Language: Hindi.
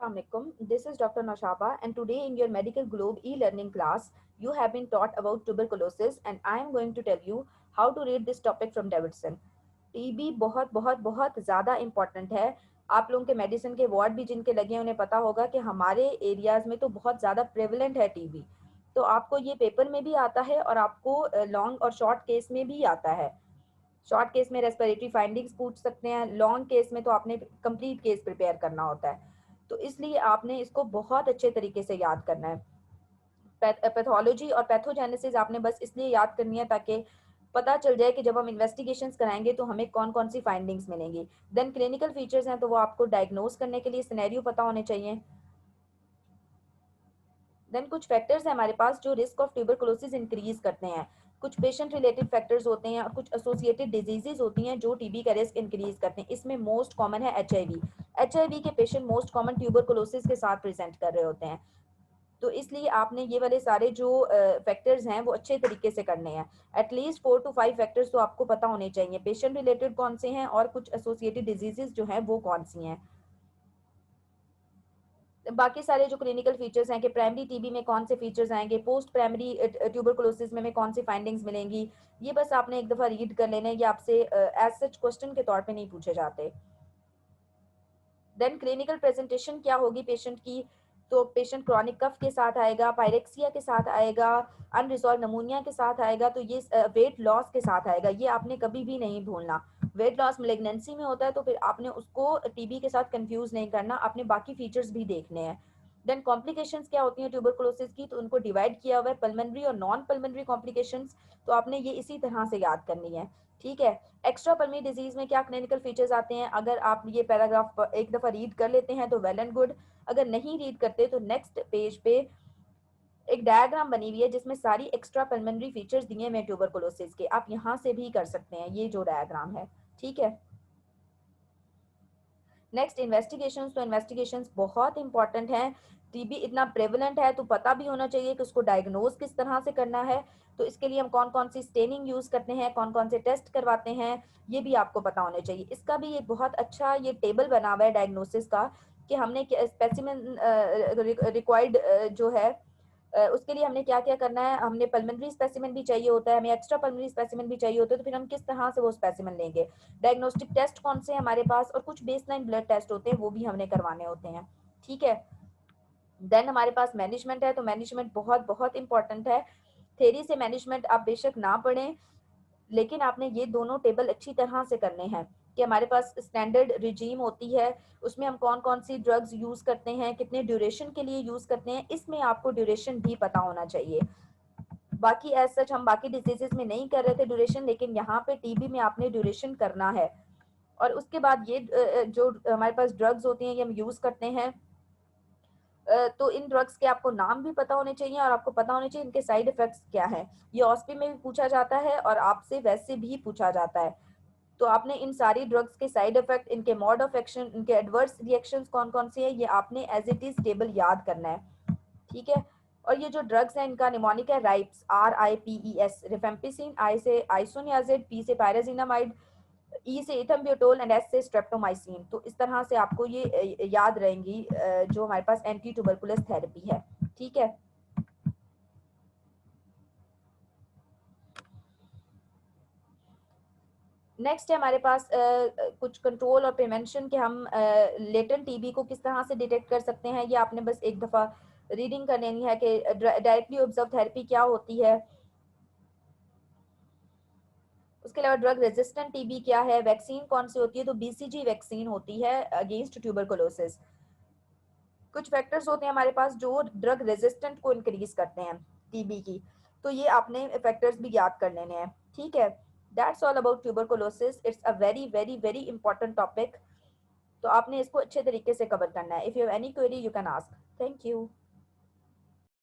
Assalamualaikum. This is Dr. Nashaba, and today in your Medical Globe e-learning class, you have been taught about tuberculosis, and I am going to tell you how to read this topic from Davidson. TB बहुत बहुत बहुत ज़्यादा इम्पॉर्टेंट है। आप लोगों के मेडिसिन के वार्ड भी जिनके लगे हैं उन्हें पता होगा कि हमारे एरियाज़ में तो बहुत ज़्यादा प्रेवलेंट है टीबी। तो आपको ये पेपर में भी आता है और आपको लॉन्ग और शॉर्ट केस में भी आता है। शॉर्ट केस में रेस्पिरेटरी फाइंडिंग्स पूछ सकते हैं, लॉन्ग केस में तो आपने कंप्लीट केस प्रिपेयर करना होता है। तो इसलिए आपने इसको बहुत अच्छे तरीके से याद करना है। पैथोलॉजी और पैथोजेनेसिस आपने बस इसलिए याद करनी है ताकि पता चल जाए कि जब हम इन्वेस्टिगेशंस कराएंगे तो हमें कौन कौन सी फाइंडिंग्स मिलेंगी। देन क्लिनिकल फीचर्स हैं तो वो आपको डायग्नोज करने के लिए सिनेरियो पता होने चाहिए। देन कुछ फैक्टर्स हैं हमारे पास जो रिस्क ऑफ ट्यूबरकुलोसिस इंक्रीज करते हैं। कुछ पेशेंट रिलेटेड फैक्टर्स होते हैं और कुछ एसोसिएटेड डिजीजेज होती हैं जो टीबी का रिस्क इंक्रीज करते हैं। इसमें मोस्ट कॉमन है एचआईवी। एचआईवी के पेशेंट मोस्ट कॉमन ट्यूबरकुलोसिस के साथ प्रेजेंट कर रहे होते हैं। तो इसलिए आपने ये वाले सारे जो फैक्टर्स हैं वो अच्छे तरीके से करने हैं। एटलीस्ट 4 to 5 फैक्टर्स तो आपको पता होने चाहिए, पेशेंट रिलेटेड कौन से हैं और कुछ एसोसिएटेड डिजीजेस जो हैं वो कौन सी हैं। बाकी सारे जो क्लिनिकल फीचर्स हैं कि प्राइमरी टीबी में कौन से फीचर्स आएंगे, पोस्ट प्राइमरी ट्यूबरकुलोसिस में कौन सी फाइंडिंग्स मिलेंगी, ये बस आपने एक दफ़ा रीड कर लेना है। ये आपसे एज सच क्वेश्चन के तौर पे नहीं पूछे जाते। देन क्लिनिकल प्रेजेंटेशन क्या होगी पेशेंट की, तो पेशेंट क्रॉनिक कफ के साथ आएगा, पायरेक्सिया के साथ आएगा, अनरिजॉल्व नमूनिया के साथ आएगा, तो ये वेट लॉस के साथ आएगा। ये आपने कभी भी नहीं भूलना। वेट लॉस मेलिग्नेंसी में होता है तो फिर आपने उसको टीबी के साथ कंफ्यूज नहीं करना, आपने बाकी फीचर्स भी देखने हैं। देन कॉम्प्लिकेशंस क्या होती हैं ट्यूबरकुलोसिस की, तो उनको डिवाइड किया हुआ है पल्मनरी और नॉन पल्मनरी कॉम्प्लिकेशंस। तो आपने ये इसी तरह से याद करनी है। ठीक है। एक्स्ट्रा पल्मोनरी डिजीज में क्या क्लिनिकल फीचर्स आते हैं, अगर आप ये पैराग्राफ एक दफ़ा रीड कर लेते हैं तो वेल एंड गुड। अगर नहीं रीड करते तो नेक्स्ट पेज पे एक डायग्राम बनी हुई है जिसमें सारी एक्स्ट्रा पल्मोनरी फीचर्स दिए हैं ट्यूबरकुलोसिस के, आप यहाँ से भी कर सकते हैं ये जो डायग्राम है। ठीक है। नेक्स्ट इन्वेस्टिगेशंस, तो इन्वेस्टिगेशंस बहुत इंपॉर्टेंट हैं। टीबी इतना प्रेवलेंट है तो पता भी होना चाहिए कि उसको डायग्नोज किस तरह से करना है। तो इसके लिए हम कौन कौन सी स्टेनिंग यूज करते हैं, कौन कौन से टेस्ट करवाते हैं, ये भी आपको पता होने चाहिए। इसका भी एक बहुत अच्छा ये टेबल बना हुआ है डायग्नोसिस का कि हमने स्पेसिमेन रिक्वायर्ड जो है उसके लिए हमने क्या क्या करना है। हमने पल्मोनरी स्पेसिमेन भी चाहिए होता है, हमें एक्स्ट्रा पल्मोनरी स्पेसिमेन भी चाहिए होता है, तो फिर हम किस तरह से वो स्पेसिमेन लेंगे, डायग्नोस्टिक टेस्ट कौन से हैं हमारे पास, और कुछ बेसलाइन ब्लड टेस्ट होते हैं वो भी हमने करवाने होते हैं। ठीक है। देन हमारे पास मैनेजमेंट है, तो मैनेजमेंट बहुत बहुत इंपॉर्टेंट है। थेरी से मैनेजमेंट आप बेशक ना पढ़ें, लेकिन आपने ये दोनों टेबल अच्छी तरह से करने हैं कि हमारे पास स्टैंडर्ड रिजीम होती है, उसमें हम कौन कौन सी ड्रग्स यूज करते हैं, कितने ड्यूरेशन के लिए यूज करते हैं, इसमें आपको ड्यूरेशन भी पता होना चाहिए। बाकी एज सच हम बाकी डिजीजेस में नहीं कर रहे थे ड्यूरेशन, लेकिन यहाँ पे टीबी में आपने ड्यूरेशन करना है। और उसके बाद ये जो हमारे पास ड्रग्स होती हैं ये हम यूज करते हैं, तो इन ड्रग्स के आपको नाम भी पता होने चाहिए और आपको पता होने चाहिए इनके साइड इफेक्ट्स क्या हैं। ये ऑस्पी में भी पूछा जाता है और आपसे वैसे भी पूछा जाता है। तो आपने इन सारी ड्रग्स के साइड इफेक्ट, इनके मोड ऑफ एक्शन, इनके एडवर्स रिएक्शंस कौन कौन से हैं, ये आपने एज इट इज टेबल याद करना है। ठीक है। और ये जो ड्रग्स हैं इनका निमोनिक है राइप्स, RIPES, रिफेम्पिसिन, आई से आइसोनियाजिड, पी से पायराजिनामाइड, ई से इथम्ब्यूटोल एंड एस से स्ट्रेप्टोमाइसिन। तो इस तरह से आपको ये याद रहेंगी जो हमारे पास एंटी ट्यूबरकुलस थेरेपी है। ठीक है। नेक्स्ट है हमारे पास कुछ कंट्रोल और प्रिवेंशन के, हम लेटेंट टीबी को किस तरह से डिटेक्ट कर सकते हैं। ये आपने बस एक दफ़ा रीडिंग कर लेनी है कि डायरेक्टली ऑब्जर्व थेरेपी क्या होती है। उसके अलावा ड्रग रेजिस्टेंट टीबी क्या है, वैक्सीन कौन सी होती है, तो BCG वैक्सीन होती है अगेंस्ट ट्यूबरकुलोसिस। कुछ फैक्टर्स होते हैं हमारे पास जो ड्रग रेजिस्टेंट को इंक्रीज करते हैं टीबी की, तो ये आपने फैक्टर्स भी याद कर लेने हैं। ठीक है। That's all about tuberculosis, it's a very very very important topic. तो आपने इसको अच्छे तरीके से कवर करना है। If you have any query you can ask. Thank you.